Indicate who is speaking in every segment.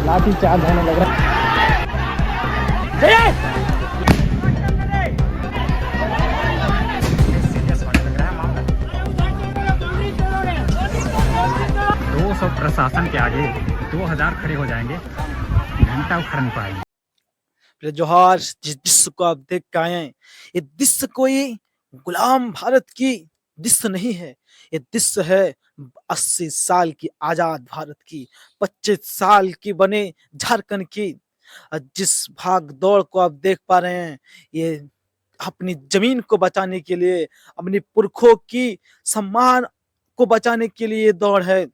Speaker 1: लाठी चार्ज होने लग रहा है। 200 प्रशासन के आगे 2000 खड़े हो जाएंगे, घंटा उखड़ नहीं पाएंगे।
Speaker 2: जोहार। जिस दृश्य को आप देख के आए हैं, ये दृश्य कोई गुलाम भारत की दृश्य नहीं है। ये दृश्य है 80 साल की आजाद भारत की, 25 साल की बने झारखंड की। जिस भाग दौड़ को आप देख पा रहे हैं, ये अपनी जमीन को बचाने के लिए, अपनी पुरखों की सम्मान को बचाने के लिए ये दौड़ है।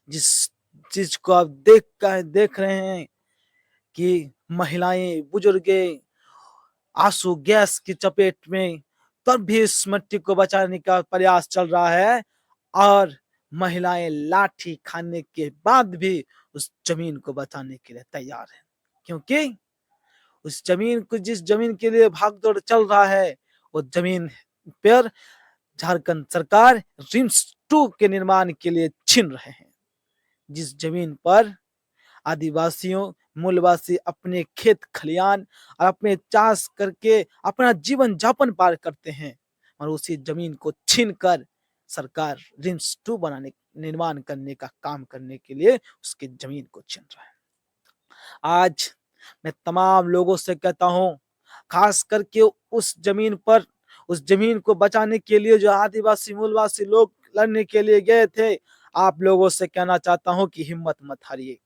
Speaker 2: जिस चीज को आप देख रहे हैं कि महिलाएं, बुजुर्गे आंसू गैस की चपेट में, तब भी इस मिट्टी को बचाने का प्रयास चल रहा है। और महिलाएं लाठी खाने के बाद भी उस जमीन को बचाने के लिए तैयार है, क्योंकि उस जमीन को, जिस जमीन के लिए भागदौड़ चल रहा है, वो जमीन पर झारखंड सरकार रिम्स 2 के निर्माण के लिए छीन रहे हैं। जिस जमीन पर आदिवासियों, मूलवासी अपने खेत खलियान और अपने चाष करके अपना जीवन जापन पार करते हैं, और उसी जमीन को छीनकर सरकार रिम्स 2 बनाने, निर्माण करने का काम करने के लिए उसकी जमीन को छीन रहा है। आज मैं तमाम लोगों से कहता हूं, खास करके उस जमीन पर, उस जमीन को बचाने के लिए जो आदिवासी मूलवासी लोग लड़ने के लिए गए थे, आप लोगों से कहना चाहता हूं कि हिम्मत मत हारिए,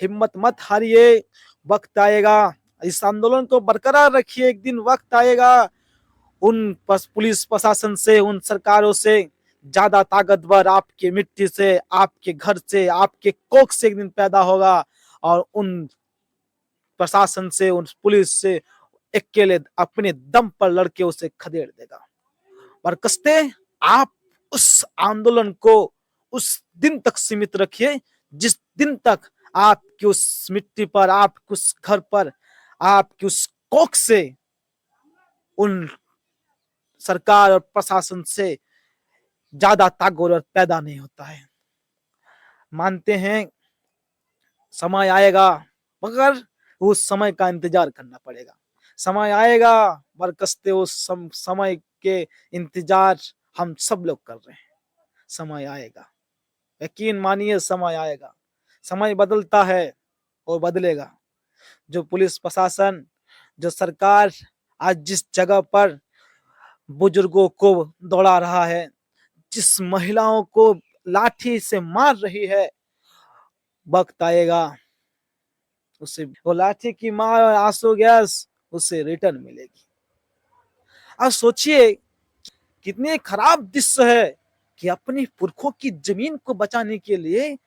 Speaker 2: हिम्मत मत हारिए। वक्त आएगा, इस आंदोलन को बरकरार रखिए। एक दिन वक्त आएगा, उन पुलिस प्रशासन से, उन सरकारों से ज्यादा ताकतवर आपके मिट्टी से, आपके घर से, आपके कोख से एक दिन पैदा होगा, और उन प्रशासन से, उन पुलिस से अकेले अपने दम पर लड़के उसे खदेड़ देगा। पर कस्ते आप उस आंदोलन को उस दिन तक सीमित रखिए जिस दिन तक आपकी उस मिट्टी पर, आपके उस घर पर, आपकी उस कोख से उन सरकार और प्रशासन से ज्यादा ताकतवर पैदा नहीं होता है। मानते हैं समय आएगा, मगर उस समय का इंतजार करना पड़ेगा। समय आएगा, बरकस्ते उस समय के इंतजार हम सब लोग कर रहे हैं। समय आएगा, यकीन मानिए, समय आएगा। समय बदलता है और बदलेगा। जो पुलिस प्रशासन, जो सरकार आज जिस जगह पर बुजुर्गों को दौड़ा रहा है, जिस महिलाओं को लाठी से मार रही है, वक्त आएगा उसे वो लाठी की मार और आंसू गैस उसे रिटर्न मिलेगी। अब सोचिए कितने खराब दृश्य है कि अपनी पुरखों की जमीन को बचाने के लिए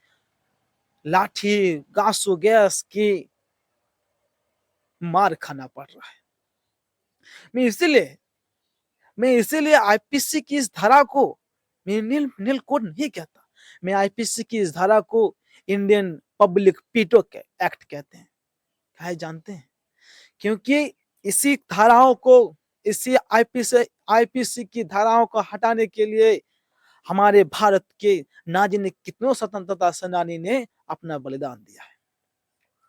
Speaker 2: लाठी, आंसू गैस की मार खाना पड़ रहा है। मैं इसीलिए आईपीसी की इस धारा को मैं नील कोड नहीं कहता, मैं आईपीसी की इस धारा को इंडियन पब्लिक पीटो एक्ट कहते हैं। क्या जानते हैं? क्योंकि इसी धाराओं को, इसी आईपीसी की धाराओं को हटाने के लिए हमारे भारत के नाजी ने, कितनों स्वतंत्रता सेनानी ने अपना बलिदान दिया है।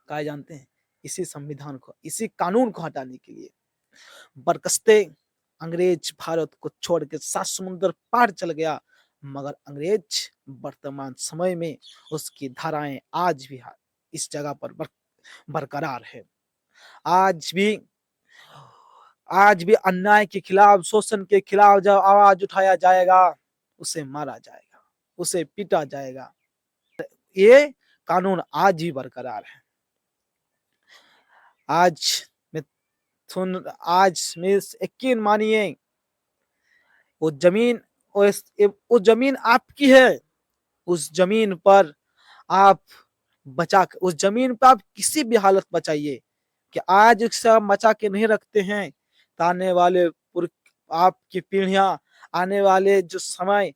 Speaker 2: क्या जानते हैं? इसी संविधान को, इसी कानून को हटाने के लिए। बरकस्ते अंग्रेज भारत को छोड़ के 7 समुद्र पार चल गया, मगर अंग्रेज वर्तमान समय में उसकी धाराएं आज भी इस जगह पर बरकरार है। आज भी अन्याय के खिलाफ, शोषण के खिलाफ जब आवाज उठाया जाएगा, उसे मारा जाएगा, उसे पीटा जाएगा। ये कानून आज भी बरकरार है। आज में यकीन मानिए, वो जमीन, वो जमीन आपकी है। उस जमीन पर आप उस जमीन पर आप किसी भी हालत बचाइए, कि आज उसे आप बचा के नहीं रखते हैं तो आने वाले आपकी पीढ़ियां, आने वाले जो समय,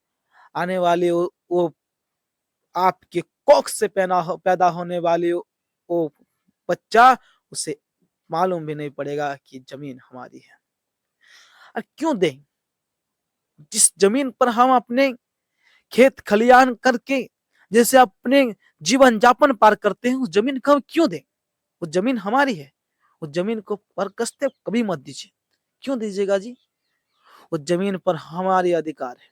Speaker 2: आने वाले वो आपके कोख से पैदा होने वाले वो बच्चा, उसे मालूम भी नहीं पड़ेगा कि जमीन हमारी है। और क्यों दें? जिस जमीन पर हम अपने खेत खलियान करके, जैसे अपने जीवन यापन पार करते हैं, उस जमीन को हम क्यों दें? वो जमीन हमारी है, उस जमीन को बरकस्ते कभी मत दीजिए। क्यों दीजिएगा जी? उस जमीन पर हमारी अधिकार है,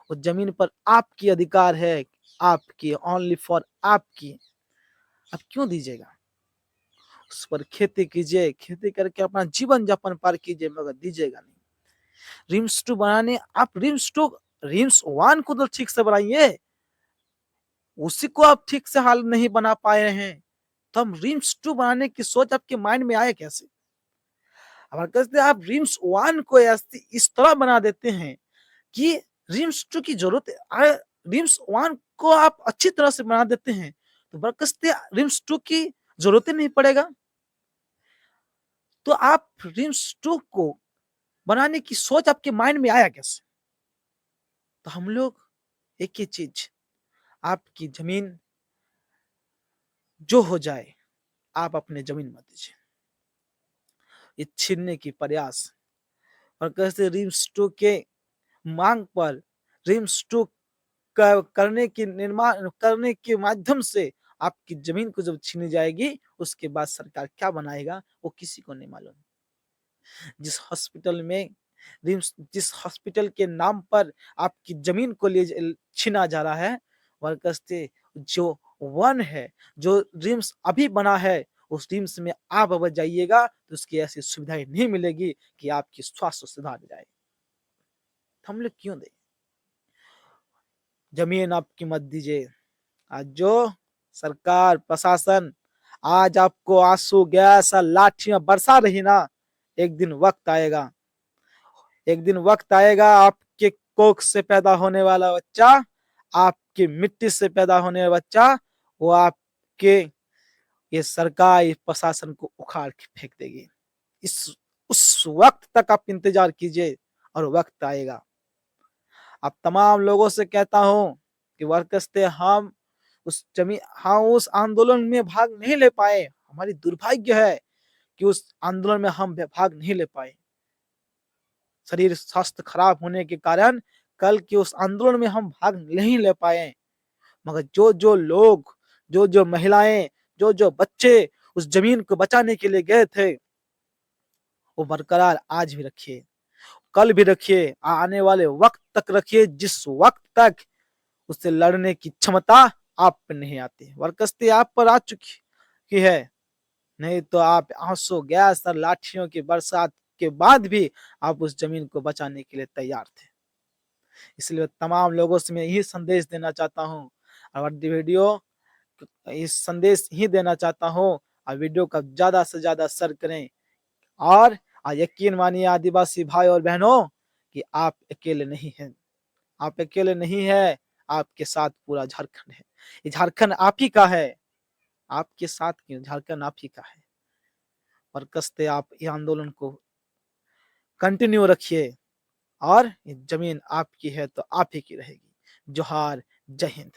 Speaker 2: उस जमीन पर आपकी अधिकार है, आपकी, ओनली फॉर आपकी। आप क्यों दीजिएगा? उस पर खेती कीजिए, खेती करके अपना जीवन यापन पार कीजिए, मगर दीजिएगा नहीं। रिम्स 2 बनाने आप रिम्स 1 को तो ठीक से बनाइए, उसी को आप ठीक से हाल नहीं बना पाए हैं, तो हम रिम्स 2 बनाने की सोच आपके माइंड में आए कैसे? अब कहते हैं आप रिम्स 1 को इस तरह बना देते हैं कि रिम्स 2 की जरूरत है। रिम्स 1 को आप अच्छी तरह से बना देते हैं, तो बरकस्ते रिम्स 2 की जरूरत ही नहीं पड़ेगा। तो आप रिम्स 2 को बनाने की सोच आपके माइंड में आया कैसे? तो हम लोग एक ही चीज, आपकी जमीन जो हो जाए, आप अपने जमीन मत दीजिए। ये छीनने की प्रयास और कैसे रिम्स 2 के मांग पर रिम्स 2 करने की निर्माण करने के माध्यम से आपकी जमीन को जब छीनी जाएगी, उसके बाद सरकार क्या बनाएगा वो किसी को नहीं मालूम। जिस हॉस्पिटल के नाम पर आपकी जमीन को ले छीना जा रहा है, वर्कस्ते जो वन है, जो रिम्स अभी बना है, उस रिम्स में आप अगर जाइएगा तो उसकी ऐसी सुविधाएं नहीं मिलेगी कि आपकी स्वास्थ्य सुधार जाए। हम लोग क्यों दें? जमीन आपकी मत दीजिए। आज जो सरकार प्रशासन आज आपको आंसू गैस और लाठियां बरसा रही ना, एक दिन वक्त आएगा, एक दिन वक्त आएगा, आपके कोख से पैदा होने वाला बच्चा, आपकी मिट्टी से पैदा होने वाला बच्चा, वो आपके ये सरकार, इस प्रशासन को उखाड़ के फेंक देगी। इस उस वक्त तक आप इंतजार कीजिए और वक्त आएगा। आप तमाम लोगों से कहता हूं कि वर्कस्ते हम उस आंदोलन में भाग नहीं ले पाए। हमारी दुर्भाग्य है कि उस आंदोलन में हम भाग नहीं ले पाए। शरीर स्वास्थ्य खराब होने के कारण कल के उस आंदोलन में हम भाग नहीं ले पाए, मगर जो जो लोग, जो जो महिलाएं, जो जो बच्चे उस जमीन को बचाने के लिए गए थे, वो बरकरार आज भी रखिए, कल भी रखिए, आने वाले वक्त तक रखिए, जिस वक्त तक उससे लड़ने की क्षमता आप पर नहीं आती। वर्कस्ते आप पर आ चुकी है, नहीं तो आप आंसू गैस और लाठियों की बरसात के बाद भी आप उस जमीन को बचाने के लिए तैयार थे। इसलिए तमाम लोगों से मैं यही संदेश देना चाहता हूँ, और वीडियो इस संदेश ही देना चाहता हूँ, और वीडियो का ज्यादा से ज्यादा शेयर करें। और यकीन मानिए आदिवासी भाई और बहनों कि आप अकेले नहीं हैं, आप अकेले नहीं है, आपके साथ पूरा झारखंड है। ये झारखंड आप ही का है, आपके साथ क्यों, झारखंड आप ही का है। और कसते आप ये आंदोलन को कंटिन्यू रखिए, और ये जमीन आपकी है तो आप ही की रहेगी। जोहार, जय हिंद।